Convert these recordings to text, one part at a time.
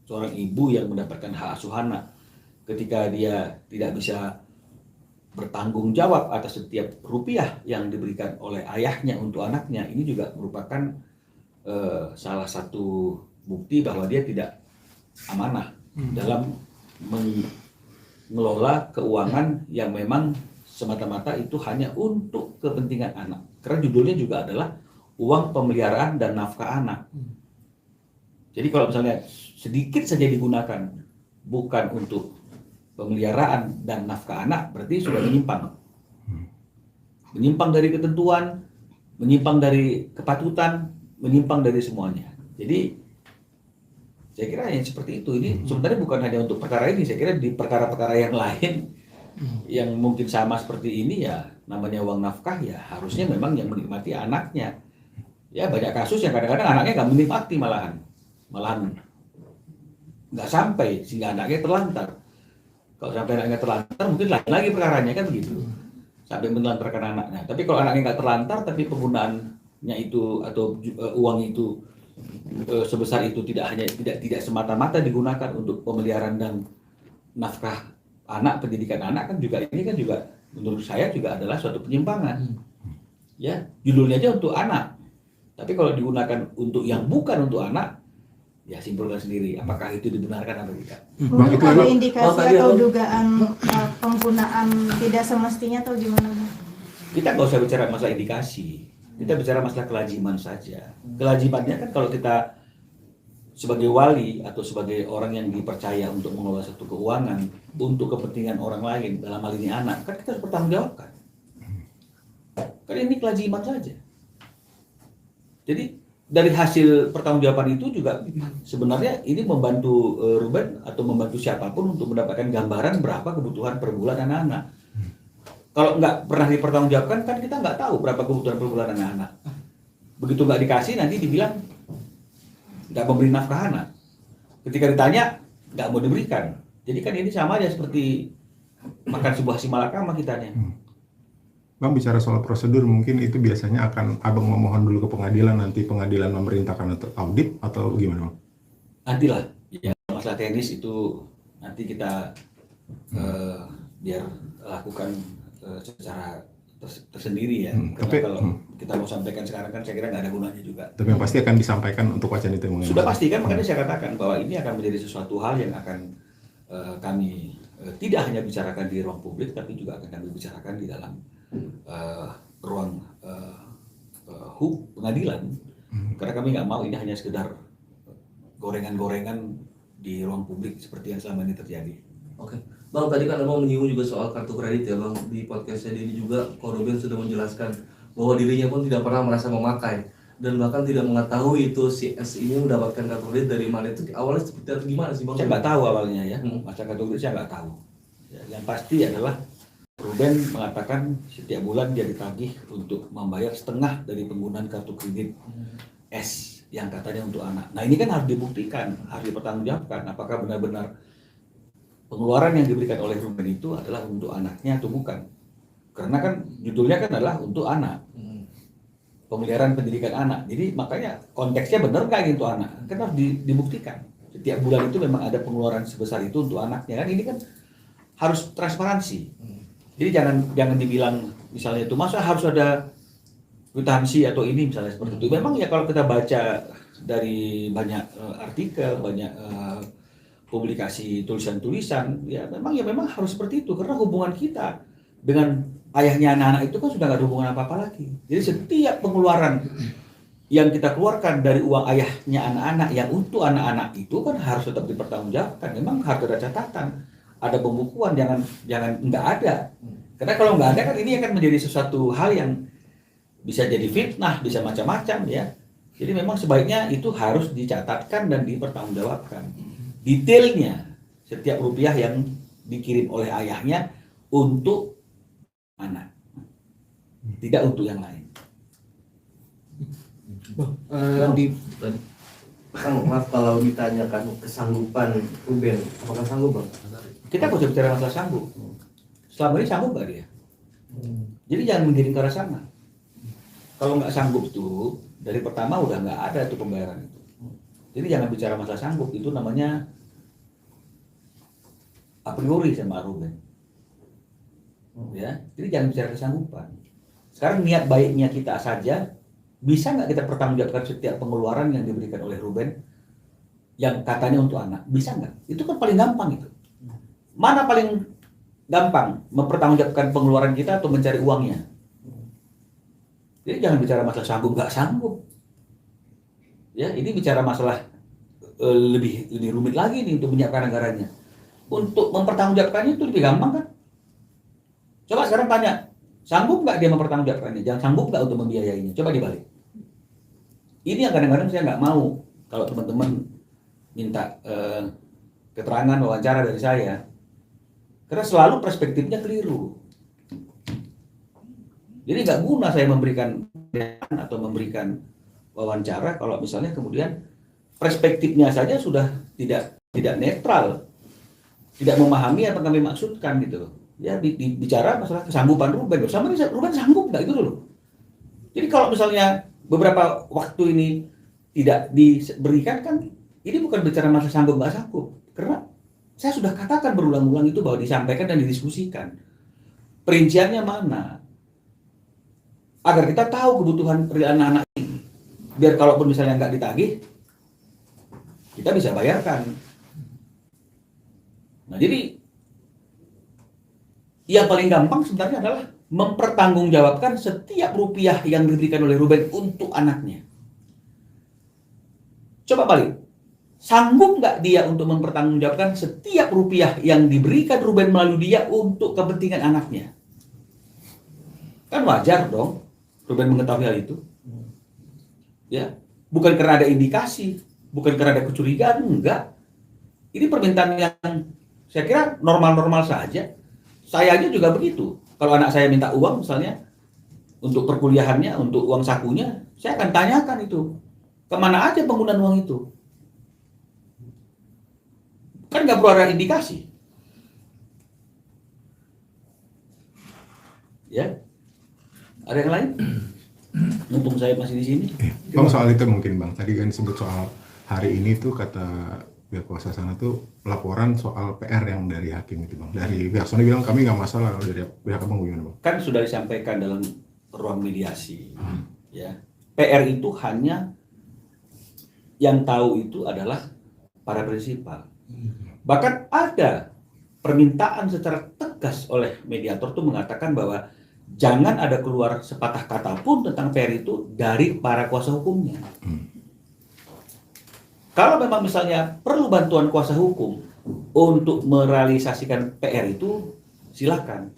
seorang ibu yang mendapatkan hak asuh anak, ketika dia tidak bisa bertanggung jawab atas setiap rupiah yang diberikan oleh ayahnya untuk anaknya, ini juga merupakan salah satu bukti bahwa dia tidak amanah dalam mengelola keuangan yang memang semata-mata itu hanya untuk kepentingan anak. Karena judulnya juga adalah uang pemeliharaan dan nafkah anak. Jadi kalau misalnya sedikit saja digunakan bukan untuk pemeliharaan dan nafkah anak, berarti sudah menyimpang. Menyimpang dari ketentuan, menyimpang dari kepatutan, menyimpang dari semuanya. Jadi saya kira yang seperti itu. Ini sebenarnya bukan hanya untuk perkara ini, saya kira di perkara-perkara yang lain yang mungkin sama seperti ini, ya namanya uang nafkah, ya harusnya memang yang menikmati anaknya. Ya banyak kasus yang kadang-kadang anaknya nggak menikmati, malahan nggak sampai, sehingga anaknya terlantar. Kalau sampai anaknya terlantar mungkin lain lagi perkaranya, kan begitu, sampai menelantarkan anaknya. Tapi kalau anaknya nggak terlantar tapi penggunaannya itu atau uang itu sebesar itu tidak semata-mata digunakan untuk pemeliharaan dan nafkah anak, pendidikan anak, kan juga ini kan juga menurut saya juga adalah suatu penyimpangan. Ya, judulnya aja untuk anak. Tapi kalau digunakan untuk yang bukan untuk anak, ya simpulkan sendiri apakah itu dibenarkan atau tidak. Mungkin ada indikasi atau dugaan penggunaan tidak semestinya atau gimana? Kita nggak usah bicara masalah indikasi, kita bicara masalah kelaziman saja. Kelazimannya kan kalau kita sebagai wali atau sebagai orang yang dipercaya untuk mengelola satu keuangan untuk kepentingan orang lain, dalam hal ini anak, kan kita harus bertanggung jawabkan. Kan ini kelaziman saja. Jadi dari hasil pertanggungjawaban itu juga sebenarnya ini membantu Ruben atau membantu siapapun untuk mendapatkan gambaran berapa kebutuhan per bulan anak-anak. Kalau nggak pernah dipertanggungjawabkan, kan kita nggak tahu berapa kebutuhan per bulan anak-anak. Begitu nggak dikasih, nanti dibilang nggak memberi nafkah anak. Ketika ditanya, nggak mau diberikan. Jadi kan ini sama aja seperti makan sebuah simalakama kitanya. Bang, bicara soal prosedur, mungkin itu biasanya akan Abang memohon dulu ke pengadilan, nanti pengadilan memerintahkan untuk audit atau gimana, Bang? Nantilah, ya masalah teknis itu nanti kita biar lakukan secara tersendiri ya. Karena kalau kita mau sampaikan sekarang kan saya kira nggak ada gunanya juga. Tapi yang pasti akan disampaikan untuk wacana itu. Sudah pasti kan, makanya saya katakan bahwa ini akan menjadi sesuatu hal yang akan kami tidak hanya bicarakan di ruang publik, tapi juga akan kami bicarakan di dalam ruang pengadilan. Karena kami nggak mau ini hanya sekedar gorengan-gorengan di ruang publik seperti yang selama ini terjadi. Oke, Bang, tadi kan Abang menyinggung juga soal kartu kredit ya Bang. Di podcastnya ini juga Ruben sudah menjelaskan bahwa dirinya pun tidak pernah merasa memakai dan bahkan tidak mengetahui itu si S ini mendapatkan kartu kredit dari mana. Itu awalnya seperti itu gimana sih Bang? Saya nggak tahu awalnya ya, masa kartu kredit saya nggak tahu. Ya, yang pasti adalah Ruben mengatakan setiap bulan dia ditagih untuk membayar setengah dari penggunaan kartu kredit S yang katanya untuk anak. Nah ini kan harus dibuktikan, harus dipertanggungjawabkan apakah benar-benar pengeluaran yang diberikan oleh Ruben itu adalah untuk anaknya atau bukan. Karena kan judulnya kan adalah untuk anak, pemeliharaan pendidikan anak. Jadi makanya konteksnya benar nggak gitu anak, kan harus dibuktikan. Setiap bulan itu memang ada pengeluaran sebesar itu untuk anaknya, kan ini kan harus transparansi. Jadi jangan dibilang misalnya itu masa harus ada kwitansi atau ini misalnya seperti itu. Memang ya kalau kita baca dari banyak artikel, banyak publikasi tulisan-tulisan, ya memang harus seperti itu, karena hubungan kita dengan ayahnya anak-anak itu kan sudah nggak ada hubungan apa-apa lagi. Jadi setiap pengeluaran yang kita keluarkan dari uang ayahnya anak-anak yang untuk anak-anak itu kan harus tetap dipertanggungjawabkan. Memang harus ada catatan, ada pembukuan, jangan nggak ada. Karena kalau nggak ada kan ini akan menjadi sesuatu hal yang bisa jadi fitnah, bisa macam-macam ya. Jadi memang sebaiknya itu harus dicatatkan dan dipertanggungjawabkan. Detailnya setiap rupiah yang dikirim oleh ayahnya untuk anak, tidak untuk yang lain. Bang, maaf kalau ditanyakan kesanggupan Ruben, apakah sanggup Bang? Kita nggak usah bicara masalah sanggup. Selama ini sanggup nggak dia? Jadi jangan menggiring ke arah sana. Kalau nggak sanggup tuh dari pertama udah nggak ada tuh pembayaran itu. Jadi jangan bicara masalah sanggup, itu namanya a priori sama Ruben. Ya, jadi jangan bicara kesanggupan. Sekarang niat baiknya kita saja, bisa nggak kita pertanggungjawabkan setiap pengeluaran yang diberikan oleh Ruben yang katanya untuk anak? Bisa nggak? Itu kan paling gampang itu. Mana paling gampang mempertanggungjawabkan pengeluaran kita atau mencari uangnya? Jadi jangan bicara masalah sanggup nggak sanggup. Ya, ini bicara masalah lebih rumit lagi nih untuk menyiapkan anggarannya. Untuk mempertanggungjawabkannya itu lebih gampang kan? Coba sekarang tanya, sanggup nggak dia mempertanggungjawabkannya? Jangan sanggup nggak untuk membiayainya? Coba dibalik. Ini yang kadang-kadang saya nggak mau kalau teman-teman minta keterangan wawancara dari saya, karena selalu perspektifnya keliru. Jadi nggak guna saya memberikan atau memberikan wawancara kalau misalnya kemudian perspektifnya saja sudah tidak netral, tidak memahami apa yang kami maksudkan gitu. Ya bicara masalah kesanggupan Ruben, sama Ruben sanggup nggak gitu loh. Jadi kalau misalnya beberapa waktu ini tidak diberikan kan, ini bukan bicara masalah sanggup nggak sanggup, karena saya sudah katakan berulang-ulang itu bahwa disampaikan dan didiskusikan. Perinciannya mana? Agar kita tahu kebutuhan anak-anak ini. Biar kalaupun misalnya nggak ditagih, kita bisa bayarkan. Nah jadi yang paling gampang sebenarnya adalah mempertanggungjawabkan setiap rupiah yang diberikan oleh Ruben untuk anaknya. Coba balik. Sanggup nggak dia untuk mempertanggungjawabkan setiap rupiah yang diberikan Ruben melalui dia untuk kepentingan anaknya? Kan wajar dong Ruben mengetahui hal itu. Ya, bukan karena ada indikasi, bukan karena ada kecurigaan, enggak. Ini permintaan yang saya kira normal-normal saja. Saya aja juga begitu. Kalau anak saya minta uang misalnya untuk perkuliahannya, untuk uang sakunya, saya akan tanyakan itu. Kemana aja penggunaan uang itu? Kan nggak perlu ada indikasi. Ya, ada yang lain? Mumpung saya masih di sini. Bang, soal itu mungkin Bang, tadi kan disebut soal hari ini tuh kata pihak kuasa sana tuh laporan soal PR yang dari hakim itu Bang. Dari pihak sana bilang kami nggak masalah, kalau dari pihak Abang gimana Bang? Kan sudah disampaikan dalam ruang mediasi. Ya, PR itu hanya yang tahu itu adalah para prinsipal. Bahkan ada permintaan secara tegas oleh mediator itu mengatakan bahwa jangan ada keluar sepatah kata pun tentang PR itu dari para kuasa hukumnya. Kalau memang misalnya perlu bantuan kuasa hukum untuk merealisasikan PR itu, silakan.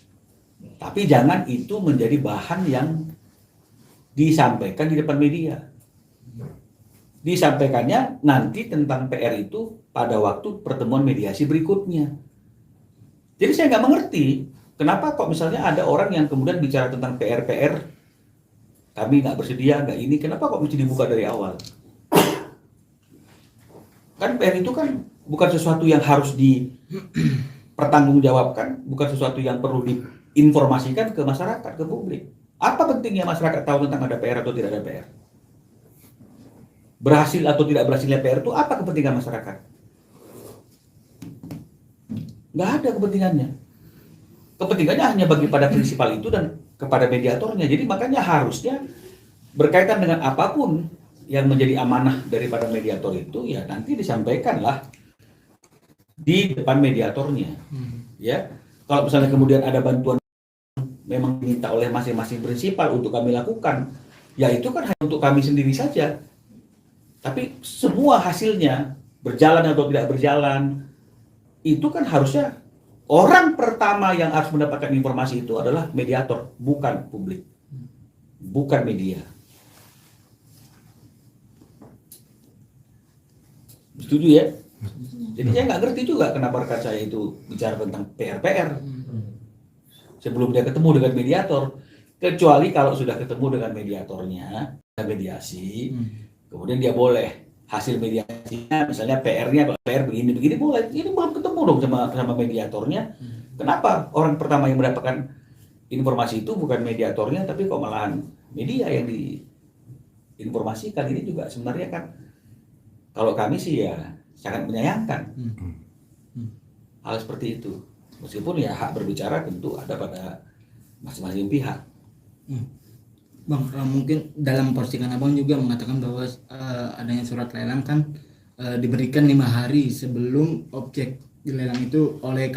Tapi jangan itu menjadi bahan yang disampaikan di depan media. Disampaikannya nanti tentang PR itu pada waktu pertemuan mediasi berikutnya. Jadi saya nggak mengerti kenapa kok misalnya ada orang yang kemudian bicara tentang PR, kami nggak bersedia, nggak ini, kenapa kok mesti dibuka dari awal? Kan PR itu kan bukan sesuatu yang harus dipertanggungjawabkan, bukan sesuatu yang perlu diinformasikan ke masyarakat, ke publik. Apa pentingnya masyarakat tahu tentang ada PR atau tidak ada PR? Berhasil atau tidak berhasilnya PR itu apa kepentingan masyarakat? Nggak ada kepentingannya. Kepentingannya hanya bagi pada prinsipal itu dan kepada mediatornya. Jadi makanya harusnya berkaitan dengan apapun yang menjadi amanah daripada mediator itu, ya nanti disampaikanlah di depan mediatornya. Ya, kalau misalnya kemudian ada bantuan memang diminta oleh masing-masing prinsipal untuk kami lakukan, ya itu kan hanya untuk kami sendiri saja. Tapi semua hasilnya berjalan atau tidak berjalan, itu kan harusnya orang pertama yang harus mendapatkan informasi itu adalah mediator, bukan publik, bukan media. Setuju ya? Jadi saya nggak ngerti juga kenapa rekan saya itu bicara tentang PR sebelum dia ketemu dengan mediator. Kecuali kalau sudah ketemu dengan mediatornya, mediasi, kemudian dia boleh hasil mediasinya, misalnya PR-nya, kalau PR begini boleh. Ini belum ketemu dong sama mediatornya. Kenapa orang pertama yang mendapatkan informasi itu bukan mediatornya, tapi kok malahan media yang diinformasikan? Ini juga sebenarnya kan Kalau kami sih ya sangat menyayangkan Hmm. hal seperti itu. Meskipun ya hak berbicara tentu ada pada masing-masing pihak. Bang, mungkin dalam postingan abang juga mengatakan bahwa adanya surat lelang kan diberikan 5 hari sebelum objek dilelang itu oleh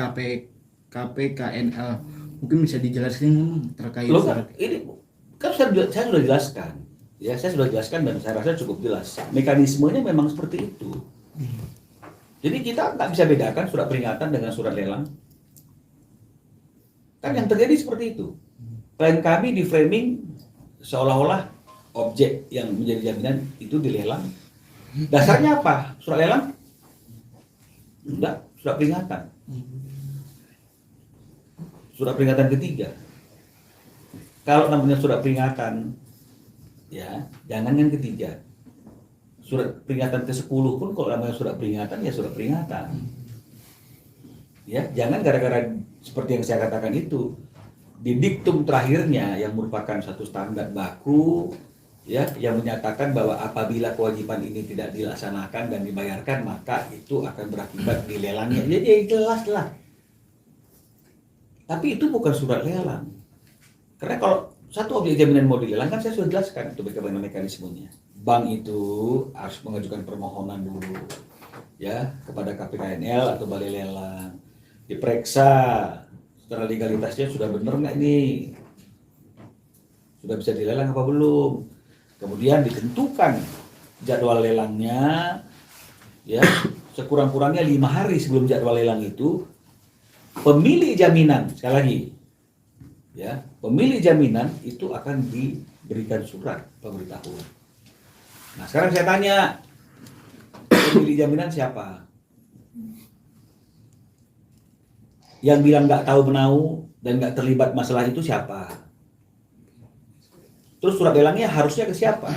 KPKNL. Mungkin bisa dijelaskan terkait Loh, surat. ini kan saya sudah jelaskan. Ya, saya sudah jelaskan dan saya rasa cukup jelas. Mekanismenya memang seperti itu. Jadi kita nggak bisa bedakan surat peringatan dengan surat lelang. Kan yang terjadi seperti itu. Klien kami di framing seolah-olah objek yang menjadi jaminan itu dilelang. Dasarnya apa? Surat lelang? Enggak, surat peringatan. Surat peringatan ketiga. Kalau namanya surat peringatan, ya jangan yang ketiga. Surat peringatan ke-10 pun kalau namanya surat peringatan, ya surat peringatan. Ya, jangan gara-gara seperti yang saya katakan itu, di diktum terakhirnya yang merupakan satu standar baku, ya, yang menyatakan bahwa apabila kewajiban ini tidak dilaksanakan dan dibayarkan, maka itu akan berakibat dilelangnya. Jadi jelas lah. Tapi itu bukan surat lelang. Karena kalau satu objek jaminan mau dilelang kan saya sudah jelaskan itu bagaimana mekanismenya. Bank itu harus mengajukan permohonan dulu, ya, kepada KPKNL atau Balai Lelang. Diperiksa secara legalitasnya sudah benar nggak ini, sudah bisa dilelang apa belum. Kemudian ditentukan jadwal lelangnya, ya, sekurang-kurangnya 5 hari sebelum jadwal lelang itu pemilik jaminan, sekali lagi, ya, pemilik jaminan itu akan diberikan surat pemberitahuan. Nah sekarang saya tanya, pemilik jaminan siapa? Yang bilang nggak tahu menau dan nggak terlibat masalah itu siapa? Terus surat lelangnya harusnya ke siapa?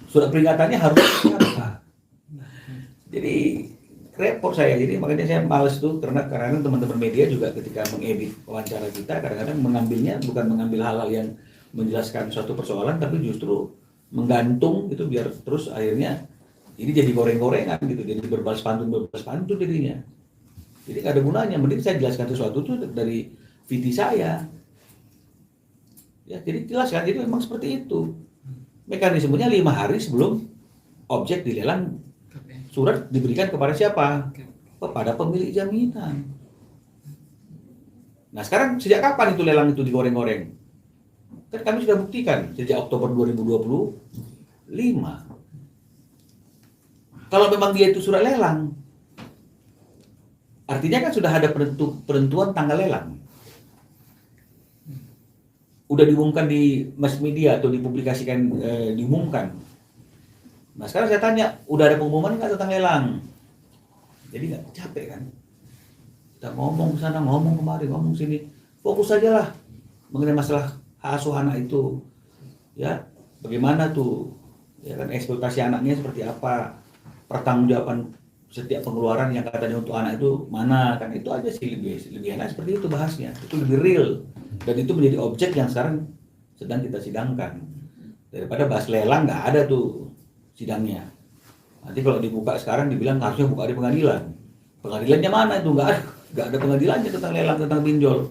Surat peringatannya harus ke siapa? Jadi repot saya, jadi makanya saya males tuh karena teman-teman media juga ketika mengedit wawancara kita kadang-kadang mengambilnya bukan mengambil hal-hal yang menjelaskan suatu persoalan tapi justru menggantung gitu biar terus akhirnya ini jadi goreng-gorengan gitu, jadi berbalas pantun jadinya. Jadi nggak ada gunanya, mending saya jelaskan sesuatu itu dari viti saya. Ya, jadi jelaskan, jadi memang seperti itu. Mekanismenya 5 hari sebelum objek dilelang, surat diberikan kepada siapa? Kepada pemilik jaminan. Nah sekarang sejak kapan itu lelang itu digoreng-goreng? Kan kami sudah buktikan sejak Oktober 2025. Kalau memang dia itu surat lelang, artinya kan sudah ada penentuan tanggal lelang. Udah diumumkan di mass media atau dipublikasikan, diumumkan. Nah sekarang saya tanya, udah ada pengumuman nggak tentang lelang? Jadi nggak capek kan? Kita ngomong sana, ngomong kemari, ngomong sini. Fokus saja lah mengenai masalah hak asuh anak itu. Ya, bagaimana tuh? Ya kan eksploitasi anaknya seperti apa? Pertanggungjawaban setiap pengeluaran yang katanya untuk anak itu mana? Kan itu aja sih lebih enak seperti itu bahasnya. Itu lebih real. Dan itu menjadi objek yang sekarang sedang kita sidangkan. Daripada bahas lelang nggak ada tuh sidangnya. Nanti kalau dibuka sekarang dibilang harusnya buka di pengadilan. Pengadilannya mana itu? Nggak ada pengadilannya tentang lelang, tentang pinjol.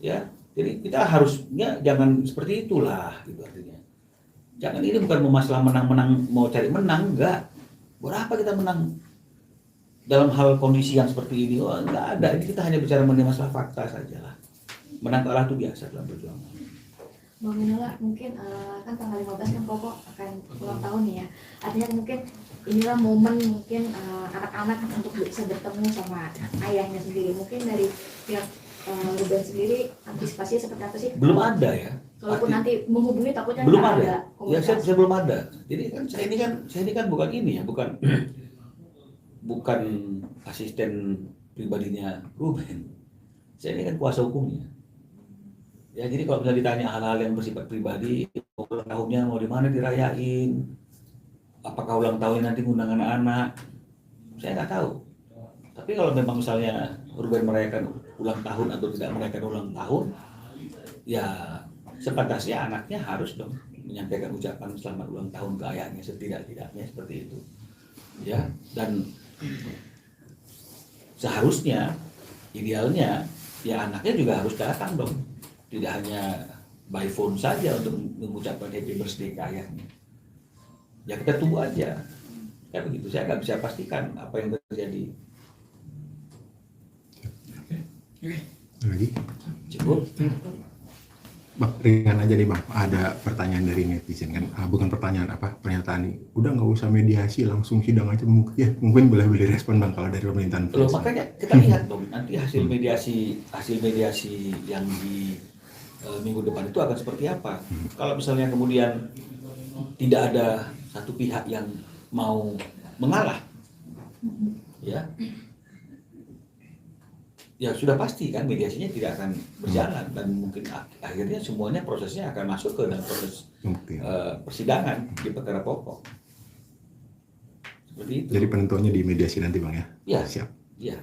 Ya, jadi kita harusnya jangan seperti itulah, gitu artinya. Jangan, ini bukan mau masalah menang-menang, mau cari menang, enggak. Buat apa kita menang dalam hal kondisi yang seperti ini? Oh, enggak ada. Ini kita hanya bicara mengenai masalah fakta saja lah. Menang kalah itu biasa dalam perjuangan. Bang Minala, mungkin kan tanggal 15 kan Koko akan ulang tahun nih ya. Artinya mungkin inilah momen mungkin anak-anak untuk bisa bertemu sama ayahnya sendiri. Mungkin dari pihak Ruben sendiri antisipasinya seperti apa sih? Belum ada ya. Kalaupun nanti menghubungi takutnya Belum nggak ada. ada Ya saya komunikasi. belum ada. Jadi kan saya ini kan bukan ini ya, bukan asisten pribadinya Ruben. Saya ini kan kuasa hukumnya. Ya jadi kalau misalnya ditanya hal-hal yang bersifat pribadi, ulang tahunnya mau di mana dirayain, apakah ulang tahunnya nanti ngundang anak-anak, saya nggak tahu. Tapi kalau memang misalnya Ruben merayakan ulang tahun atau tidak merayakan ulang tahun, ya sepantasnya anaknya harus dong menyampaikan ucapan selamat ulang tahun ke ayahnya setidak-tidaknya seperti itu. Ya, dan seharusnya idealnya ya anaknya juga harus datang dong. Tidak hanya by phone saja untuk mengucapkan happy birthday ke ayahnya. Ya kita tunggu aja. Kayak begitu. Saya nggak bisa pastikan apa yang terjadi. Lagi? Cukup. Bang, ringan aja nih Bang, ada pertanyaan dari netizen kan, bukan pertanyaan apa, pernyataan nih, udah nggak usah mediasi, langsung sidang aja, mungkin boleh respon Bang kalau dari pemerintahan. Loh, makanya kita lihat dong nanti hasil mediasi yang di minggu depan itu akan seperti apa. Kalau misalnya kemudian tidak ada satu pihak yang mau mengalah, ya sudah pasti kan mediasinya tidak akan berjalan dan mungkin akhirnya semuanya prosesnya akan masuk ke dalam proses persidangan di perkara pokok. Seperti itu. Jadi penentuannya di mediasi nanti Bang ya? Ya. Siap. Ya.